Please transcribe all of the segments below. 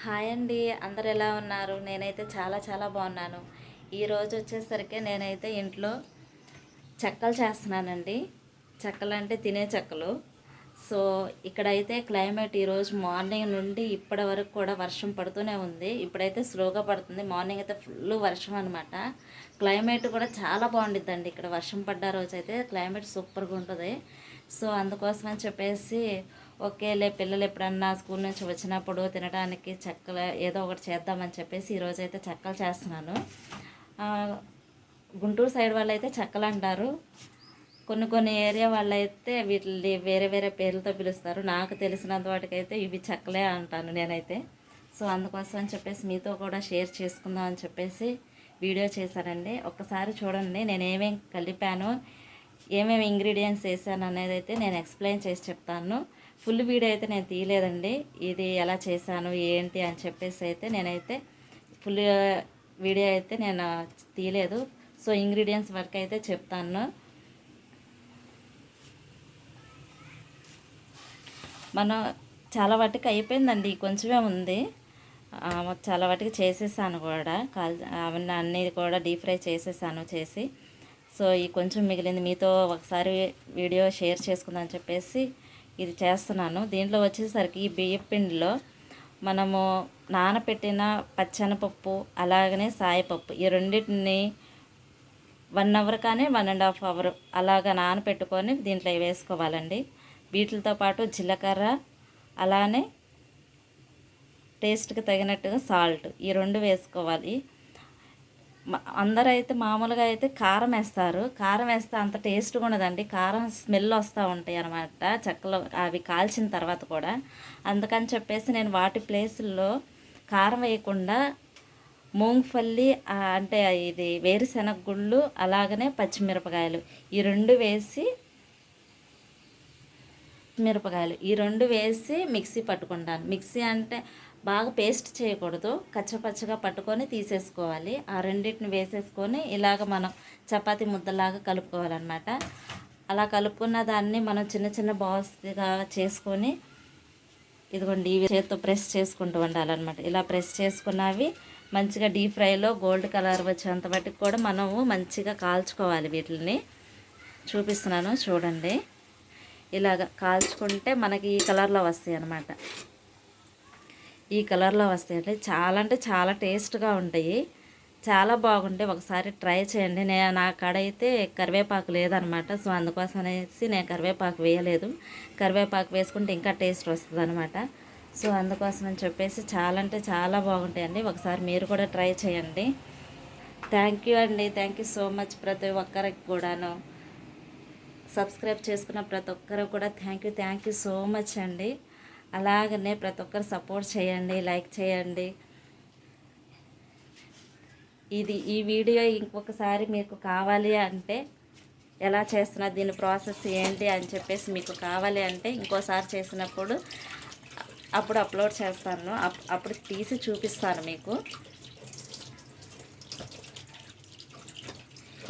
Hi అండి, అందరు ఎలా ఉన్నారు? నేనైతే చాలా చాలా బాగున్నాను. ఈరోజు వచ్చేసరికి నేనైతే ఇంట్లో చెక్కలు చేస్తున్నానండి. చెక్కలు అంటే తినే చెక్కలు. సో ఇక్కడైతే క్లైమేట్ ఈరోజు మార్నింగ్ నుండి ఇప్పటి వరకు కూడా వర్షం పడుతూనే ఉంది. ఇప్పుడైతే స్లోగా పడుతుంది. మార్నింగ్ అయితే ఫుల్ వర్షం అనమాట. క్లైమేట్ కూడా చాలా బాగుండిద్దండి. ఇక్కడ వర్షం పడ్డ రోజు అయితే క్లైమేట్ సూపర్గా ఉంటుంది. సో అందుకోసం అని చెప్పేసి ఓకేలే, పిల్లలు ఎప్పుడన్నా స్కూల్ నుంచి వచ్చినప్పుడు తినడానికి చెక్కలు ఏదో ఒకటి చేద్దామని చెప్పేసి ఈరోజైతే చెక్కలు చేస్తున్నాను. గుంటూరు సైడ్ వాళ్ళు అయితే చెక్కలు అంటారు. కొన్ని కొన్ని ఏరియా వాళ్ళైతే వీటిని వేరే వేరే పేర్లతో పిలుస్తారు. నాకు తెలిసినంత వాటికైతే ఇవి చెక్కలే అంటాను నేనైతే. సో అందుకోసం అని చెప్పేసి మీతో కూడా షేర్ చేసుకుందాం అని చెప్పేసి వీడియో చేశానండి. ఒక్కసారి చూడండి నేను ఏమేమి కలిపాను, ఏమేమి ఇంగ్రీడియంట్స్ వేసాను అనేది అయితే నేను ఎక్స్ప్లెయిన్ చేసి చెప్తాను. ఫుల్ వీడియో అయితే నేను తీయలేదండి. ఇది ఎలా చేశాను ఏంటి అని చెప్పేసి అయితే నేనైతే ఫుల్ వీడియో అయితే నేను తీయలేదు. సో ఇంగ్రీడియంట్స్ వరకు అయితే చెప్తాను. మనం చాలా వాటికి అయిపోయిందండి, కొంచెమే ఉంది. చాలా వాటికి చేసేసాను కూడా, అవన్నీ అన్నీ కూడా డీప్ ఫ్రై చేసేసాను చేసి. సో ఈ కొంచెం మిగిలింది మీతో ఒకసారి వీడియో షేర్ చేసుకుందామని చెప్పేసి ఇది చేస్తున్నాను. దీంట్లో వచ్చేసరికి ఈ బియ్యం పిండిలో మనము నానపెట్టిన పచ్చెనపప్పు అలాగనే సాయపప్పు ఈ రెండింటిని 1 అవర్ కానీ 1.5 అవర్ అలాగ నానపెట్టుకొని దీంట్లో వేసుకోవాలండి. వీటితో పాటు జీలకర్ర, అలానే టేస్ట్కి తగినట్టుగా సాల్ట్, ఈ 2 వేసుకోవాలి. అందరైతే మామూలుగా అయితే కారం వేస్తారు. కారం వేస్తే అంత టేస్ట్గా ఉండదండి. కారం స్మెల్ వస్తూ ఉంటాయి అన్నమాట చెక్కలు అవి కాల్చిన తర్వాత కూడా. అందుకని చెప్పేసి నేను వాటి ప్లేసుల్లో కారం వేయకుండా మూంగఫల్లి అంటే ఇది వేరుశెనగ గుళ్ళు అలాగనే పచ్చిమిరపకాయలు ఈ 2 వేసి ఈ 2 వేసి మిక్సీ పట్టుకుంటాను. మిక్సీ అంటే బాగా పేస్ట్ చేయకూడదు, కచ్చపచ్చగా పట్టుకొని తీసేసుకోవాలి. ఆ రెండింటిని వేసేసుకొని ఇలాగ మనం చపాతీ ముద్దలాగా కలుపుకోవాలన్నమాట. అలా కలుపుకున్న దాన్ని మనం చిన్న చిన్న బాల్స్గా చేసుకొని ఇదిగోండి ఇవి చేత్తో ప్రెస్ చేసుకుంటూ ఉండాలన్నమాట. ఇలా ప్రెస్ చేసుకున్నవి మంచిగా డీప్ ఫ్రైలో గోల్డ్ కలర్ వచ్చేంత మట్టుకు కూడా మనము మంచిగా కాల్చుకోవాలి. వీటిని చూపిస్తున్నాను చూడండి. ఇలాగ కాల్చుకుంటే మనకి ఈ కలర్లో వస్తాయి అన్నమాట. ఈ కలర్లో వస్తాయి అంటే చాలా టేస్ట్గా ఉంటాయి, చాలా బాగుంటాయి. ఒకసారి ట్రై చేయండి. నా కాడ అయితే కరివేపాకు లేదనమాట. సో అందుకోసం అనేసి నేను కరివేపాకు వేయలేదు. కరివేపాకు వేసుకుంటే ఇంకా టేస్ట్ వస్తుంది అనమాట. సో అందుకోసం అని చెప్పేసి చాలా బాగుంటాయండి. ఒకసారి మీరు కూడా ట్రై చేయండి. థ్యాంక్ యూ అండి, థ్యాంక్ యూ సో మచ్ ప్రతి ఒక్కరికి కూడాను. సబ్స్క్రైబ్ చేసుకున్న ప్రతి ఒక్కరు కూడా థ్యాంక్ యూ సో మచ్ అండి. అలాగనే ప్రతి ఒక్కరు సపోర్ట్ చేయండి, లైక్ చేయండి. ఈ వీడియో ఇంకొకసారి మీకు కావాలి అంటే ఎలా చేస్తున్నా దీని ప్రాసెస్ ఏంటి అని చెప్పేసి మీకు కావాలి అంటే ఇంకోసారి చేసినప్పుడు అప్పుడు అప్లోడ్ చేస్తాను. అప్పుడు తీసి చూపిస్తాను మీకు.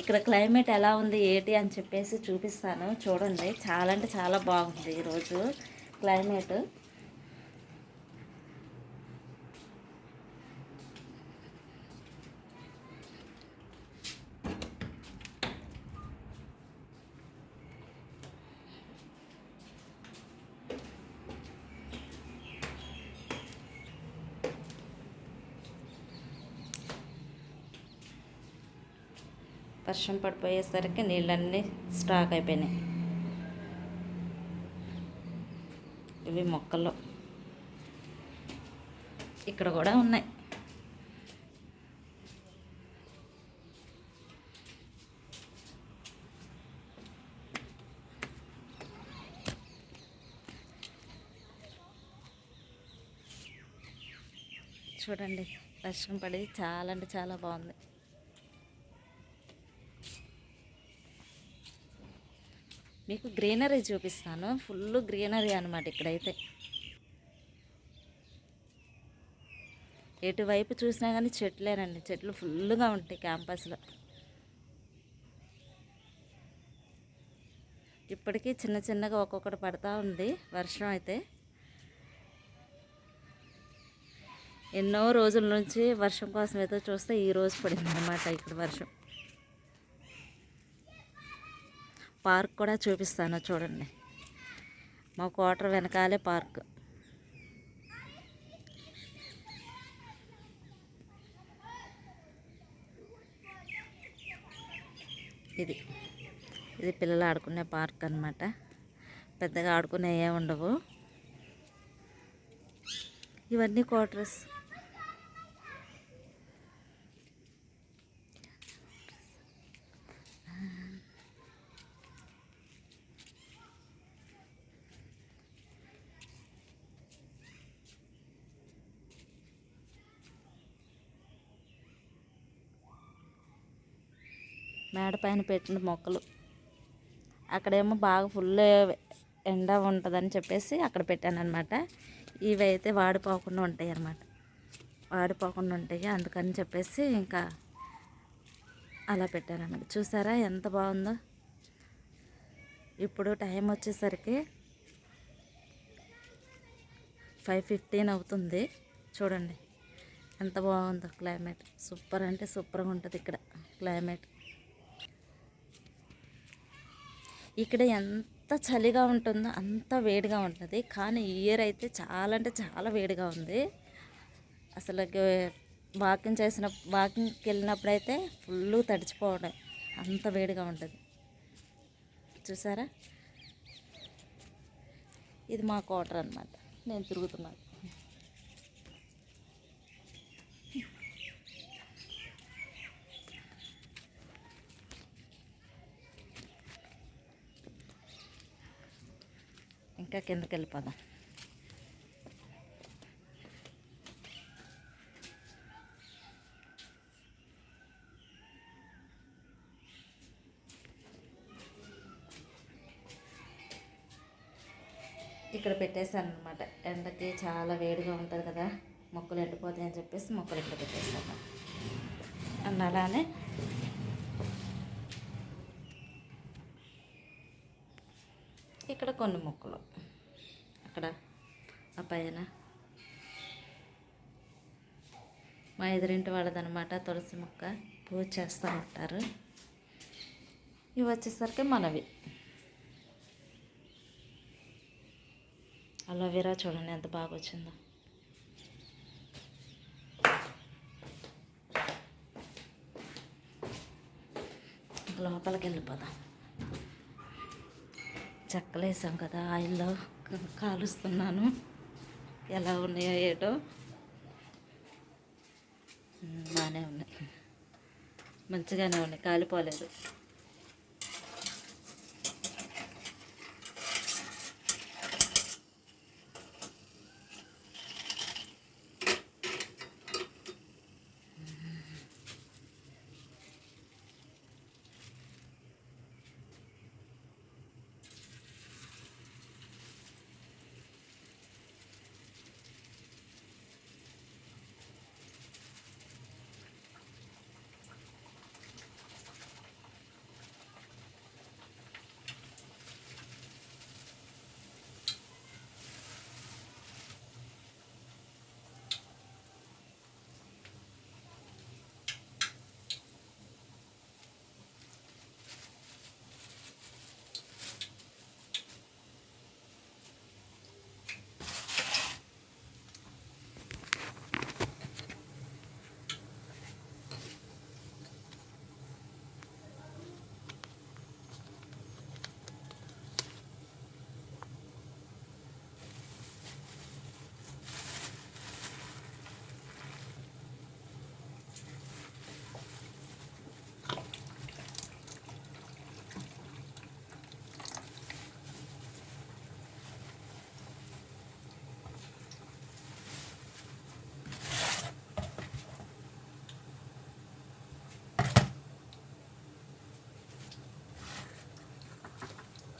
ఇక్కడ క్లైమేట్ ఎలా ఉంది ఏంటి అని చెప్పేసి చూపిస్తాను చూడండి. చాలా అంటే చాలా బాగుంది ఈరోజు క్లైమేట్. వర్షం పడిపోయేసరికి నీళ్ళన్నీ స్టాక్ అయిపోయినాయి. ఇవి మొక్కలు ఇక్కడ కూడా ఉన్నాయి. చూడండి వర్షం పడి చాలా అంటే చాలా బాగుంది. మీకు గ్రీనరీ చూపిస్తాను. ఫుల్ గ్రీనరీ అనమాట ఇక్కడైతే. ఎటువైపు చూసినా కానీ చెట్లేనండి, చెట్లు ఫుల్గా ఉంటాయి క్యాంపస్లో. ఇప్పటికీ చిన్నగా ఒక్కొక్కటి పడతా ఉంది వర్షం అయితే. ఎన్నో రోజుల నుంచి వర్షం కోసం ఏదో చూస్తే ఈ రోజు పడింది అన్నమాట ఇక్కడ వర్షం. పార్క్ కూడా చూపిస్తాను చూడండి. మా క్వార్టర్ వెనకాలే పార్క్. ఇది ఇది పిల్లలు ఆడుకునే పార్క్ అన్నమాట. పెద్దగా ఆడుకునే ఏ ఉండవు. ఇవన్నీ క్వార్టర్స్. మేడ పైన పెట్టిన మొక్కలు అక్కడేమో బాగా ఫుల్ ఎండ ఉంటుందని చెప్పేసి అక్కడ పెట్టాను అనమాట. ఇవైతే వాడిపోకుండా ఉంటాయి అన్నమాట. వాడిపోకుండా ఉంటాయి అందుకని చెప్పేసి ఇంకా అలా పెట్టాను అన్నమాట. చూసారా ఎంత బాగుందో. ఇప్పుడు టైం వచ్చేసరికి 5:15 అవుతుంది. చూడండి ఎంత బాగుందో క్లైమేట్. సూపర్ అంటే సూపర్గా ఉంటుంది ఇక్కడ క్లైమేట్. ఇక్కడ ఎంత చలిగా ఉంటుందో అంత వేడిగా ఉంటుంది. కానీ ఈ ఇయర్ అయితే చాలా అంటే చాలా వేడిగా ఉంది. అసలు వాకింగ్కి వెళ్ళినప్పుడైతే ఫుల్ తడిచిపోవడం, అంత వేడిగా ఉంటుంది. చూసారా ఇది మా క్వార్టర్ అన్నమాట. నేను తిరుగుతున్నాను. ఇంకా కిందకి వెళ్ళిపోదాం. ఇక్కడ పెట్టేశాను అనమాట. ఎండకి చాలా వేడిగా ఉంటుంది కదా, మొక్కలు ఎండిపోతాయి అని చెప్పేసి మొక్కలు ఇక్కడ పెట్టేస్తాను. అండ్ అలానే ఇక్కడ కొన్ని మొక్కలు అక్కడ ఆ పైన మా ఎదురింటి వాళ్ళదనమాట. తులసి మొక్క పూజ చేస్తూ ఉంటారు. ఇవి వచ్చేసరికి మనవి. అలోవెరా చూడండి ఎంత బాగా వచ్చిందో. లోపలికి వెళ్ళిపోదాం. చెక్కలు వేసాం కదా, ఆయిల్లో కాలుస్తున్నాను. ఎలా ఉన్నాయో ఏటో. బాగానే ఉన్నాయి, మంచిగానే ఉన్నాయి, కాలిపోలేదు.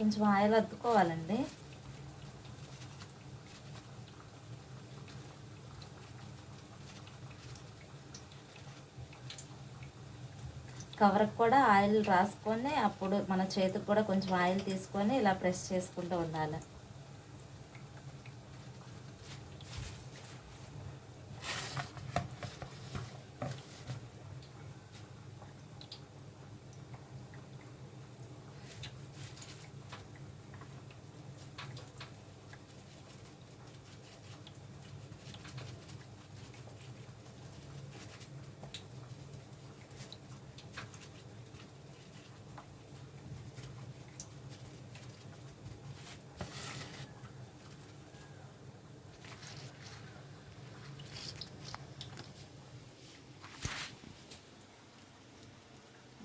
కొంచెం ఆయిల్ అద్దుకోవాలండి. కవర్కి కూడా ఆయిల్ రాసుకొని అప్పుడు మన చేతికి కూడా కొంచెం ఆయిల్ తీసుకొని ఇలా ప్రెస్ చేసుకుంటూ ఉండాలి.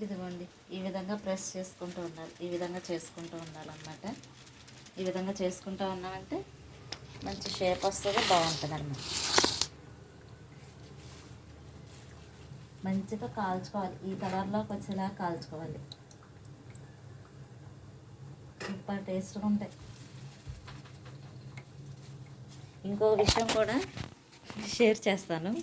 ఇదిగోండి, ఈ విధంగా ప్రెస్ చేసుకుంటూ ఉండాలి, ఈ విధంగా చేసుకుంటూ ఉండాలన్నమాట. ఈ విధంగా చేసుకుంటూ ఉన్నామంటే మంచి షేప్ వస్తుంది, బాగుంటుంది అన్నమాట. మంచిగా కాల్చుకోవాలి, ఈ కలర్లోకి వచ్చేలా కాల్చుకోవాలి. సూపర్ టేస్ట్గా ఉంటాయి. ఇంకో విషయం కూడా షేర్ చేస్తాను.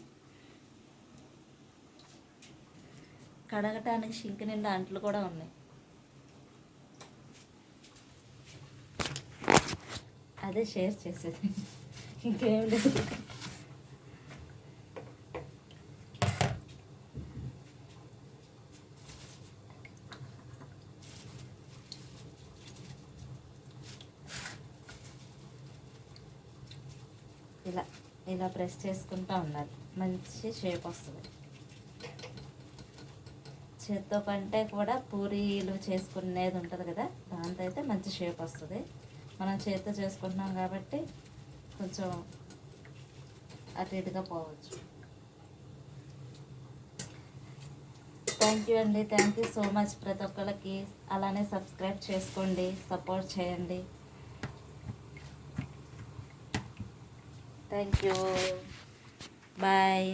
కడగటానికి షింక్ నిండా అంట్లు కూడా ఉన్నాయి. అదే షేర్ చేసేది, ఇంకేం లేదు. ఇలా ఇలా ప్రెస్ చేసుకుంటూ ఉండాలి, మంచి షేప్ వస్తుంది. చేత్తో కంటే కూడా పూరీలు చేసుకునేది ఉంటుంది కదా, దాంతో అయితే మంచి షేప్ వస్తుంది. మనం చేత్తో చేసుకుంటున్నాం కాబట్టి కొంచెం అటు ఇటుగా పోవచ్చు. థ్యాంక్ యూ అండి, థ్యాంక్ యూ సో మచ్ ప్రతి ఒక్కరికి. అలానే సబ్స్క్రైబ్ చేసుకోండి, సపోర్ట్ చేయండి. Thank you, bye.